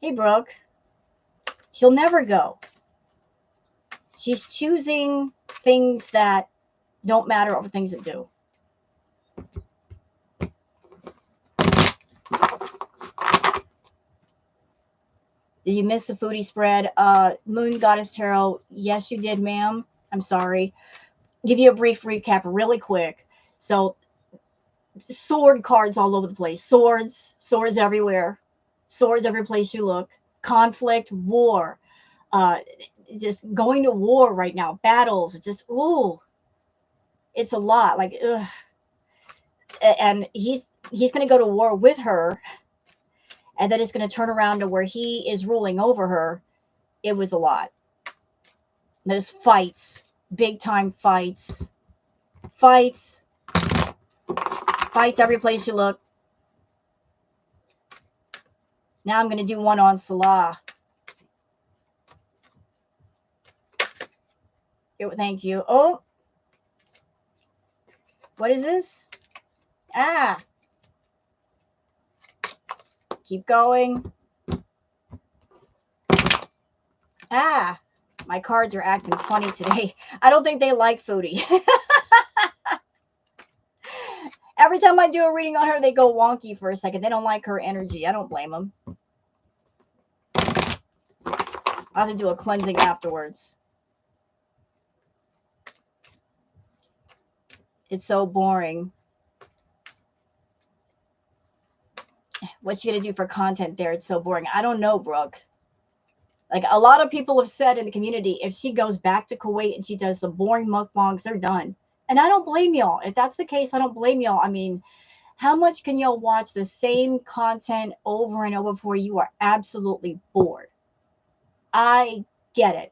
Hey, Brooke. She'll never go. She's choosing things that don't matter over things that do. Did you miss the foodie spread? Moon Goddess Tarot. Yes, you did, ma'am. I'm sorry. Give you a brief recap really quick. So, sword cards all over the place. Swords everywhere. Swords every place you look. Conflict, war. Just going to war right now. Battles. It's just, ooh. It's a lot. Like, ugh. And he's going to go to war with her. And then it's going to turn around to where he is ruling over her. It was a lot. There's fights. Big time fights. Fights every place you look. Now I'm going to do one on Salah. Thank you. Oh. What is this? Ah. Keep going. Ah. My cards are acting funny today. I don't think they like Foodie. Every time I do a reading on her, they go wonky for a second. They don't like her energy. I don't blame them. I'll have to do a cleansing afterwards. It's so boring. What's she going to do for content there? It's so boring. I don't know, Brooke. Like, a lot of people have said in the community, if she goes back to Kuwait and she does the boring mukbangs, they're done. And I don't blame y'all. If that's the case, I don't blame y'all. I mean, how much can y'all watch the same content over and over before you are absolutely bored? I get it.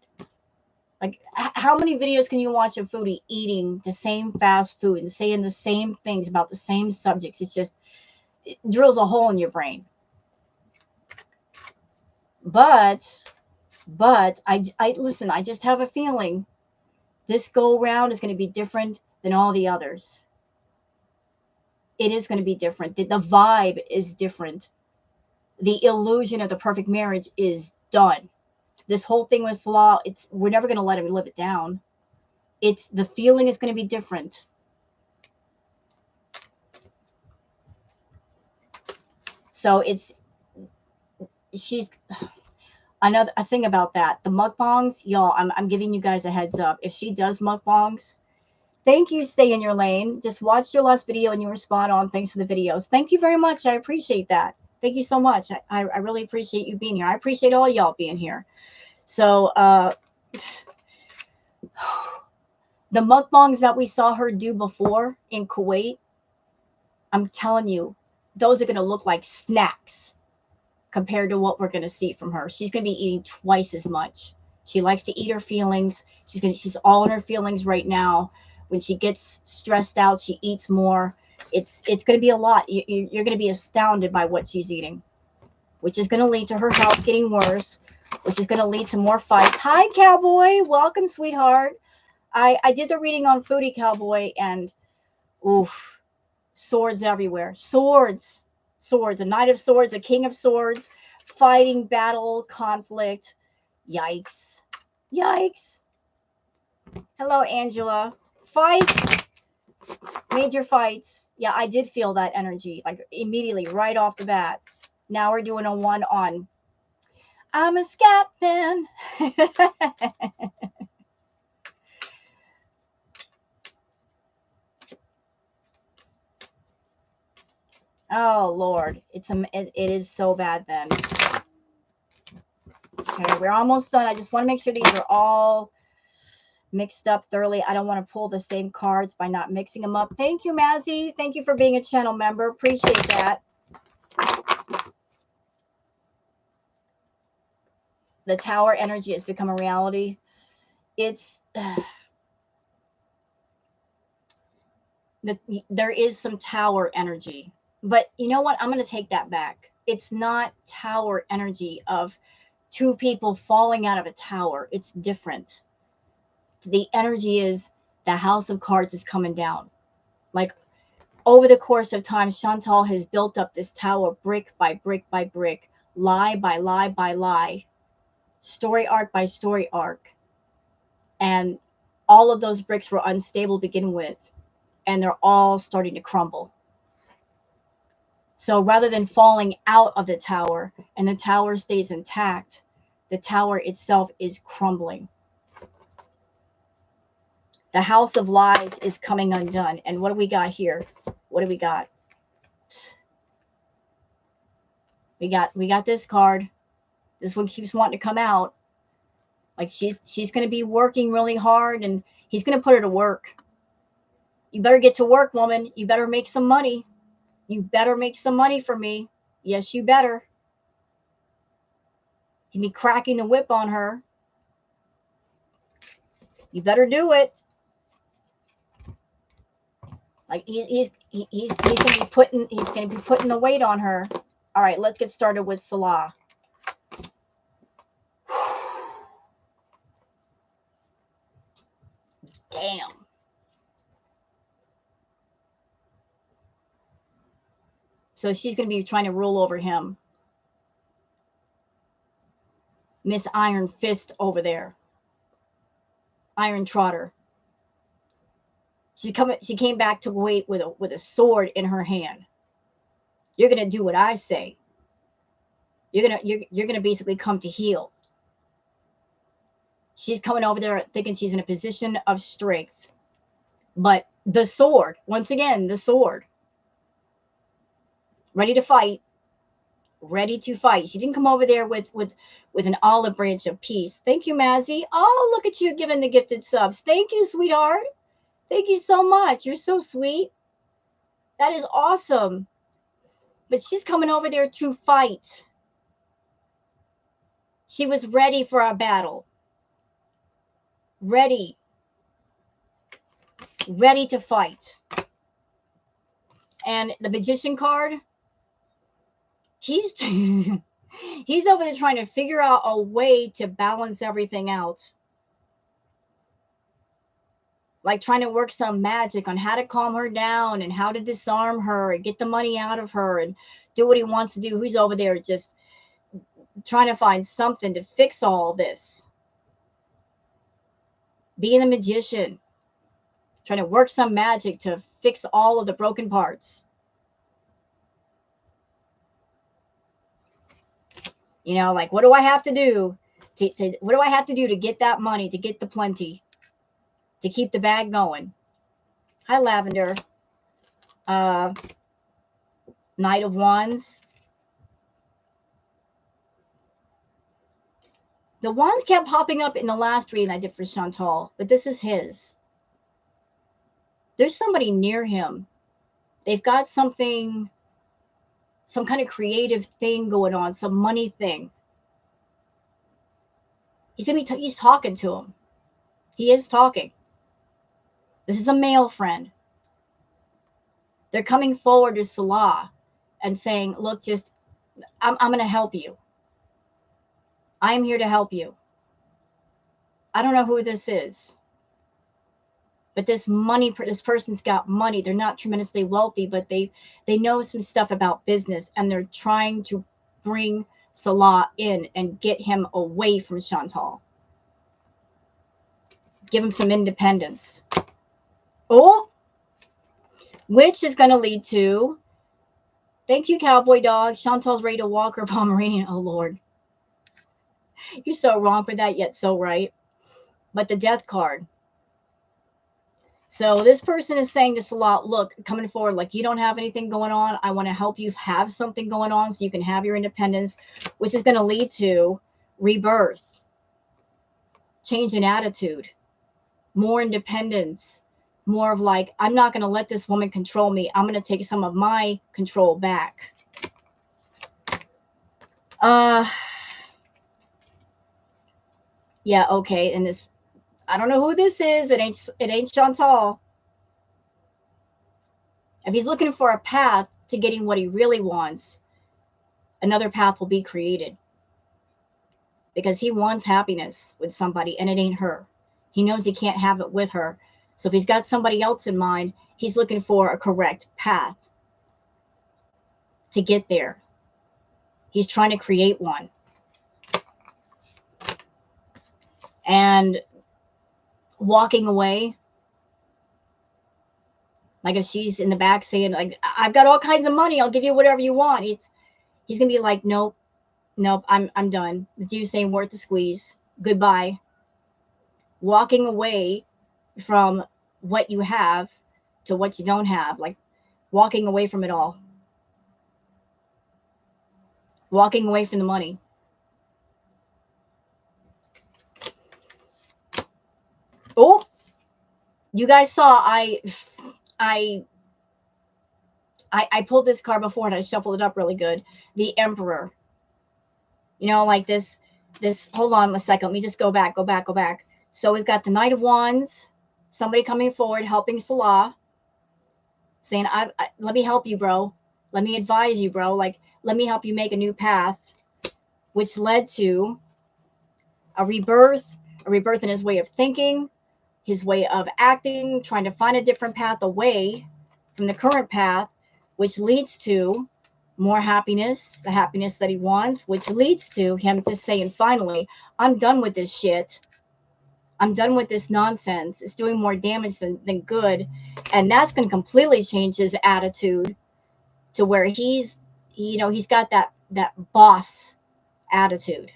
Like, how many videos can you watch of Foodie eating the same fast food and saying the same things about the same subjects? It's just, it drills a hole in your brain. But I listen, I just have a feeling this go round is going to be different than all the others. It is going to be different. The vibe is different. The illusion of the perfect marriage is done. This whole thing with Salah, we're never going to let him live it down. The feeling is going to be different. So she's another thing about that. The mukbangs, y'all, I'm giving you guys a heads up. If she does mukbangs, thank you, stay in your lane. Just watched your last video and you were spot on. Thanks for the videos. Thank you very much. I appreciate that. Thank you so much. I really appreciate you being here. I appreciate all y'all being here. So the mukbangs that we saw her do before in Kuwait, I'm telling you, those are going to look like snacks compared to what we're going to see from her. She's going to be eating twice as much. She likes to eat her feelings. She's all in her feelings right now. When she gets stressed out, she eats more. It's going to be a lot. You're going to be astounded by what she's eating, which is going to lead to her health getting worse, which is going to lead to more fights. Hi, Cowboy. Welcome, sweetheart. I did the reading on Foodie, Cowboy, and oof, swords everywhere. Swords. A knight of swords, a king of swords, fighting, battle, conflict. Yikes. Hello, Angela. Fights. Major fights. Yeah, I did feel that energy, like immediately, right off the bat. Now we're doing a one on. I'm a scat man. Oh Lord, it is so bad then. Okay, we're almost done. I just want to make sure these are all mixed up thoroughly. I don't want to pull the same cards by not mixing them up. Thank you, Mazzy. Thank you for being a channel member. Appreciate that. The tower energy has become a reality. It's there is some tower energy, but you know what? I'm going to take that back. It's not tower energy of two people falling out of a tower. It's different. The energy is the house of cards is coming down. Like over the course of time, Chantal has built up this tower brick by brick by brick, lie by lie by lie, story arc by story arc. And all of those bricks were unstable to begin with, and they're all starting to crumble. So rather than falling out of the tower and the tower stays intact, the tower itself is crumbling. The house of lies is coming undone. And what do we got here? What do we got? We got this card. This one keeps wanting to come out. Like she's going to be working really hard, and he's going to put her to work. You better get to work, woman. You better make some money. You better make some money for me. Yes, you better. He'd be cracking the whip on her. You better do it. Like he's gonna be putting the weight on her. All right, let's get started with Salah. Damn. So she's gonna be trying to rule over him. Miss Iron Fist over there. Iron Trotter. She came back to wait with a sword in her hand. You're gonna do what I say. You're gonna basically come to heal. She's coming over there thinking she's in a position of strength. But the sword, once again, the sword. Ready to fight. Ready to fight. She didn't come over there with an olive branch of peace. Thank you, Mazzy. Oh, look at you giving the gifted subs. Thank you, sweetheart. Thank you so much. You're so sweet. That is awesome. But she's coming over there to fight. She was ready for a battle. Ready. Ready to fight. And the magician card, he's he's over there trying to figure out a way to balance everything out. Like trying to work some magic on how to calm her down and how to disarm her and get the money out of her and do what he wants to do. He's over there just trying to find something to fix all this. Being a magician, trying to work some magic to fix all of the broken parts. You know, like, what do I have to do? What do I have to do to get that money, to get the plenty, to keep the bag going? Hi, Lavender. Knight of Wands. The wands kept popping up in the last reading I did for Chantal, but this is his. There's somebody near him. They've got something, some kind of creative thing going on, some money thing. He's talking to him. He is talking. This is a male friend. They're coming forward to Salah and saying, look, I'm going to help you. I'm here to help you. I don't know who this is, but this person's got money. They're not tremendously wealthy, but they know some stuff about business, and they're trying to bring Salah in and get him away from Chantal. Give him some independence. Oh, which is going to lead to, thank you, Cowboy Dog. Chantal's ready to walk her Pomeranian. Oh, Lord. You're so wrong for that, yet so right. But the death card. So this person is saying to Salah, look, coming forward, like, you don't have anything going on. I want to help you have something going on so you can have your independence, which is going to lead to rebirth, change in attitude, more independence, more of like, I'm not going to let this woman control me. I'm going to take some of my control back. Yeah, okay. And this, I don't know who this is. It ain't Chantal. If he's looking for a path to getting what he really wants, another path will be created. Because he wants happiness with somebody and it ain't her. He knows he can't have it with her. So if he's got somebody else in mind, he's looking for a correct path to get there. He's trying to create one. And walking away, like if she's in the back saying, like, I've got all kinds of money, I'll give you whatever you want. He's gonna be like, nope, I'm done. The juice ain't worth the squeeze. Goodbye. Walking away from what you have to what you don't have, like walking away from it all. Walking away from the money. Oh, you guys saw I pulled this card before and I shuffled it up really good. The Emperor. You know, like this, hold on a second. Let me just go back. So we've got the Knight of Wands, somebody coming forward, helping Salah, saying, let me help you, bro. Let me advise you, bro. Like, let me help you make a new path, which led to a rebirth in his way of thinking, his way of acting, trying to find a different path away from the current path, which leads to more happiness, the happiness that he wants, which leads to him just saying, finally, I'm done with this shit. I'm done with this nonsense. It's doing more damage than good. And that's going to completely change his attitude to where he's got that boss attitude.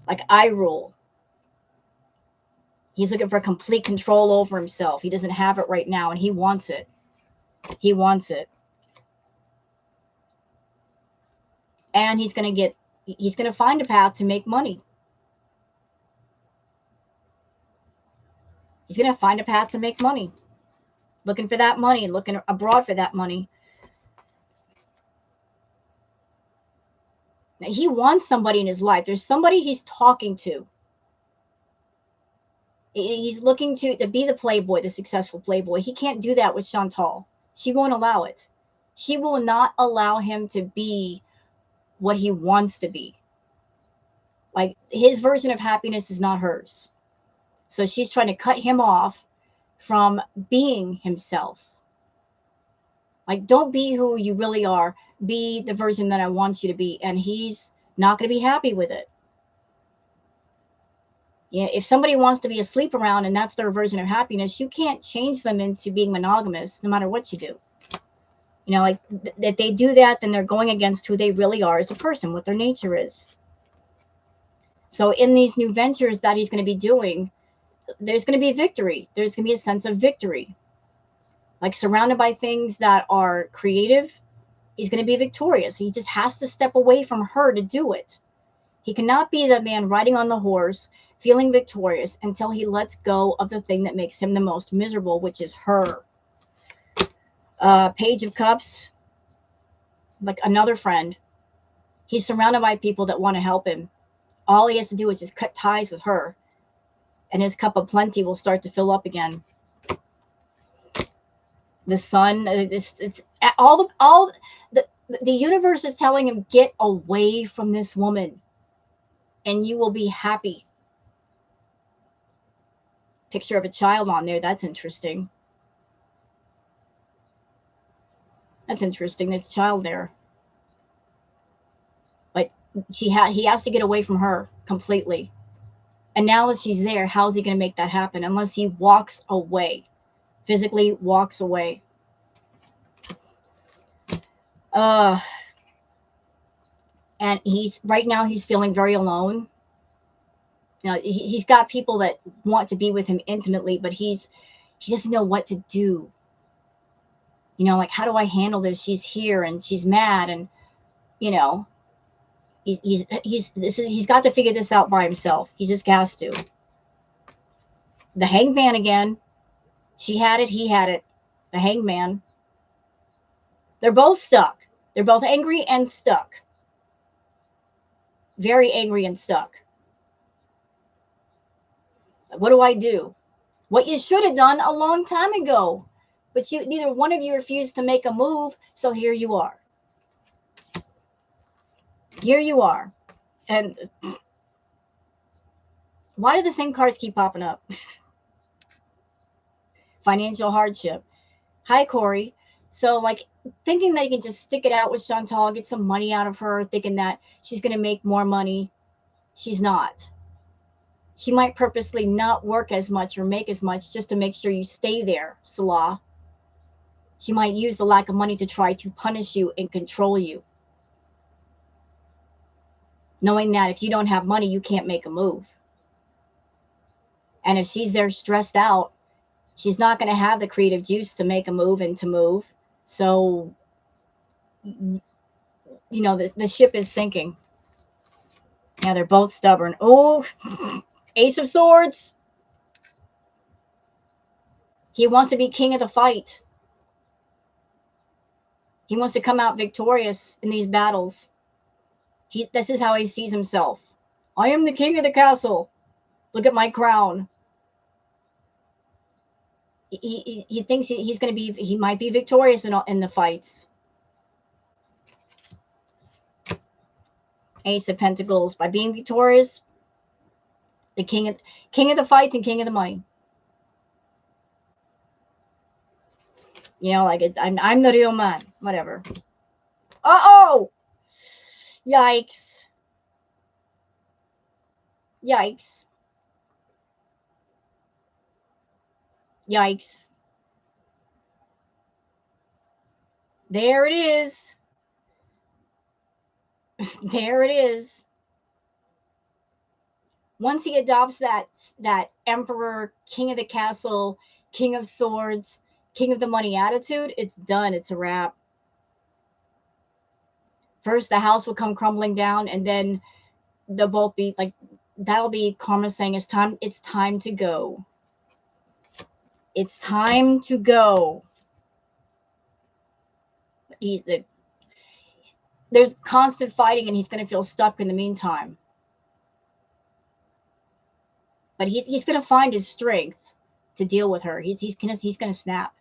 Like, I rule. He's looking for complete control over himself. He doesn't have it right now, and he wants it. He wants it. And he's going to find a path to make money. He's going to find a path to make money. Looking for that money, looking abroad for that money. Now, he wants somebody in his life. There's somebody he's talking to. He's looking to be the playboy, the successful playboy. He can't do that with Chantal. She won't allow it. She will not allow him to be what he wants to be. Like, his version of happiness is not hers. So she's trying to cut him off from being himself. Like, don't be who you really are. Be the version that I want you to be. And he's not going to be happy with it. Yeah, if somebody wants to be a sleep around and that's their version of happiness, you can't change them into being monogamous no matter what you do. You know, like, if they do that, then they're going against who they really are as a person, what their nature is. So in these new ventures that he's going to be doing, there's going to be victory. There's going to be a sense of victory. Like, surrounded by things that are creative, he's going to be victorious. He just has to step away from her to do it. He cannot be the man riding on the horse, feeling victorious, until he lets go of the thing that makes him the most miserable, which is her. Page of Cups, like another friend. He's surrounded by people that want to help him. All he has to do is just cut ties with her, and his cup of plenty will start to fill up again. The sun, it's the universe is telling him, get away from this woman and you will be happy. Picture of a child on there. That's interesting. There's a child there. But he has to get away from her completely. And now that she's there, how's he going to make that happen? Unless he walks away, physically walks away. And right now he's feeling very alone. You know, he's got people that want to be with him intimately, but he doesn't know what to do. You know, like, how do I handle this? She's here and she's mad, and you know, he's got to figure this out by himself. He just has to. The hangman again. She had it, he had it. The hangman. They're both stuck. They're both angry and stuck. Very angry and stuck. What do I do? What you should have done a long time ago. But neither one of you refused to make a move, so here you are. Here you are. And why do the same cards keep popping up? Financial hardship. Hi, Corey. So, like, thinking they can just stick it out with Chantal, get some money out of her, thinking that she's going to make more money. She's not. She might purposely not work as much or make as much just to make sure you stay there, Salah. She might use the lack of money to try to punish you and control you, knowing that if you don't have money, you can't make a move. And if she's there stressed out, she's not going to have the creative juice to make a move and to move. So, you know, the ship is sinking. Yeah, they're both stubborn. Oh, Ace of Swords. He wants to be king of the fight. He wants to come out victorious in these battles. This is how he sees himself. I am the king of the castle. Look at my crown. He thinks he's going to be, he might be victorious in the fights. Ace of Pentacles. By being victorious, the king of the fights and king of the money. You know, like I'm the real man. Whatever. Uh-oh! Yikes. Yikes. Yikes. There it is. There it is. Once he adopts that emperor, king of the castle, king of swords, king of the money attitude, it's done. It's a wrap. First, the house will come crumbling down, and then they'll both be like, that'll be karma saying it's time to go. It's time to go. There's constant fighting, and he's going to feel stuck in the meantime. But he's going to find his strength to deal with her. He's going to snap.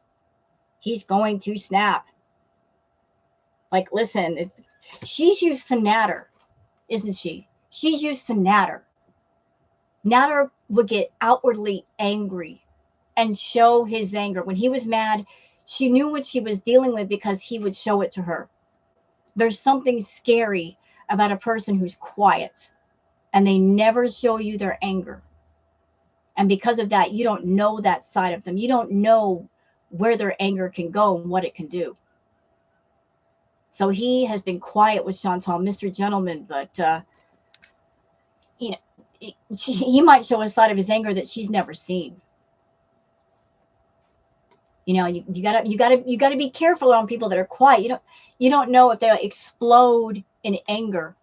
He's going to snap. Like, listen, she's used to natter, isn't she? She's used to natter. Natter would get outwardly angry and show his anger. When he was mad, she knew what she was dealing with because he would show it to her. There's something scary about a person who's quiet and they never show you their anger. And because of that, you don't know that side of them. You don't know where their anger can go and what it can do. So he has been quiet with Chantal, Mr. Gentleman, but you know, he might show a side of his anger that she's never seen. You know, you gotta be careful around people that are quiet. You don't know if they'll explode in anger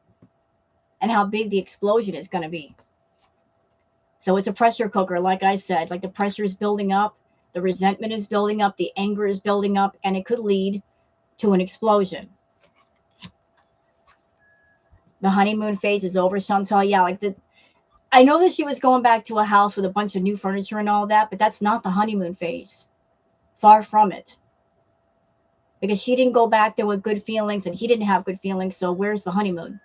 and how big the explosion is going to be. So it's a pressure cooker, like I said. Like, the pressure is building up, the resentment is building up, the anger is building up, and it could lead to an explosion. The honeymoon phase is over, Chantal. Yeah, I know that she was going back to a house with a bunch of new furniture and all that, but that's not the honeymoon phase. Far from it. Because she didn't go back there with good feelings, and he didn't have good feelings, so where's the honeymoon?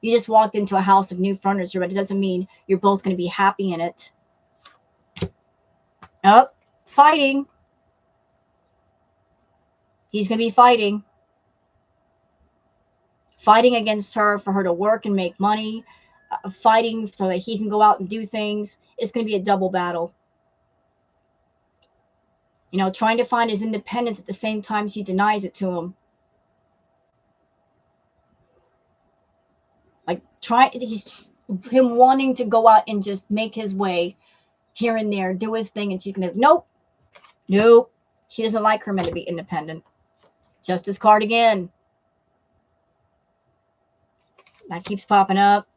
You just walked into a house of new furniture, but it doesn't mean you're both going to be happy in it. Oh, fighting. He's going to be fighting. Fighting against her for her to work and make money. Fighting so that he can go out and do things. It's going to be a double battle. You know, trying to find his independence at the same time she denies it to him. Like, he's him wanting to go out and just make his way here and there, do his thing, and she's gonna be, nope, nope. She doesn't like her men to be independent. Justice card again. That keeps popping up.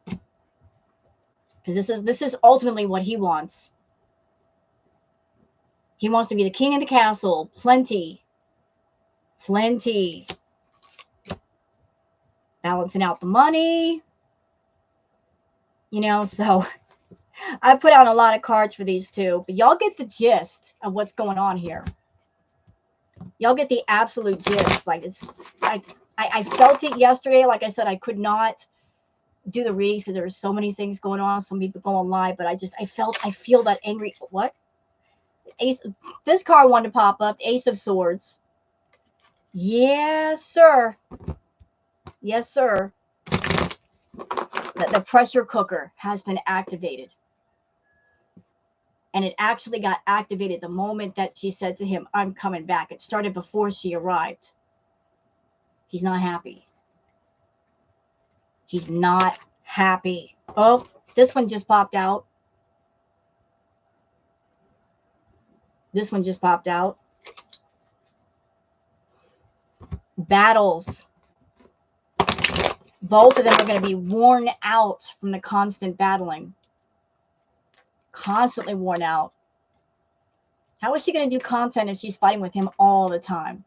Because this is ultimately what he wants. He wants to be the king of the castle. Plenty. Plenty. Balancing out the money. You know, so I put out a lot of cards for these two, but y'all get the gist of what's going on here. Y'all get the absolute gist. Like, it's, I felt it yesterday. Like I said, I could not do the readings because there were so many things going on. Some people going live, but I feel that angry. What? Ace. This card wanted to pop up. Ace of Swords. Yes, sir. Yes, sir. The pressure cooker has been activated. And it actually got activated the moment that she said to him, I'm coming back. It started before she arrived. He's not happy. He's not happy. Oh, this one just popped out. This one just popped out. Battles. Both of them are going to be worn out from the constant battling. Constantly worn out. How is she going to do content if she's fighting with him all the time?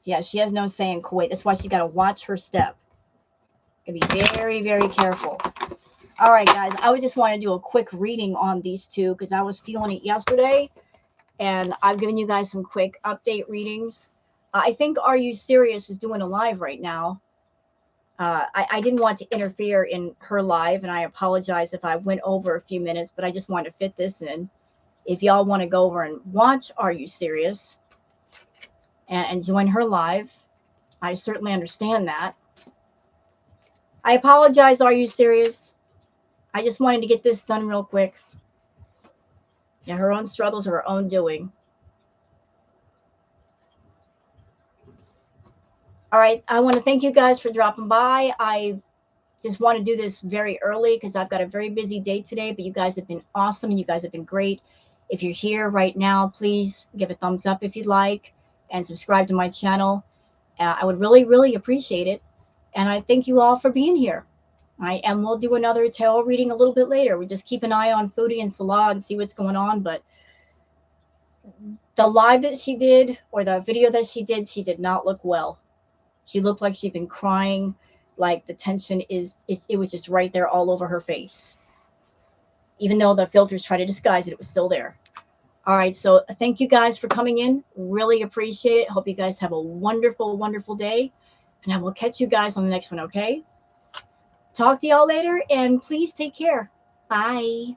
Yeah, she has no say in Kuwait. That's why she's got to watch her step. Gotta be very, very careful. All right, guys. I would just want to do a quick reading on these two because I was feeling it yesterday. And I've given you guys some quick update readings. I think Are You Serious is doing a live right now. I didn't want to interfere in her live, and I apologize if I went over a few minutes, but I just wanted to fit this in. If y'all want to go over and watch Are You Serious and join her live, I certainly understand that. I apologize, Are You Serious? I just wanted to get this done real quick. Yeah, her own struggles are her own doing. All right, I want to thank you guys for dropping by. I just want to do this very early because I've got a very busy day today, but you guys have been awesome and you guys have been great. If you're here right now, please give a thumbs up if you'd like and subscribe to my channel. I would really, really appreciate it. And I thank you all for being here. All right, and we'll do another tarot reading a little bit later. We just keep an eye on Foodie and Salah and see what's going on. But the live that she did or the video that she did not look well. She looked like she'd been crying, like the tension it was just right there all over her face. Even though the filters try to disguise it, it was still there. All right, so thank you guys for coming in. Really appreciate it. Hope you guys have a wonderful, wonderful day. And I will catch you guys on the next one, okay? Talk to y'all later, and please take care. Bye.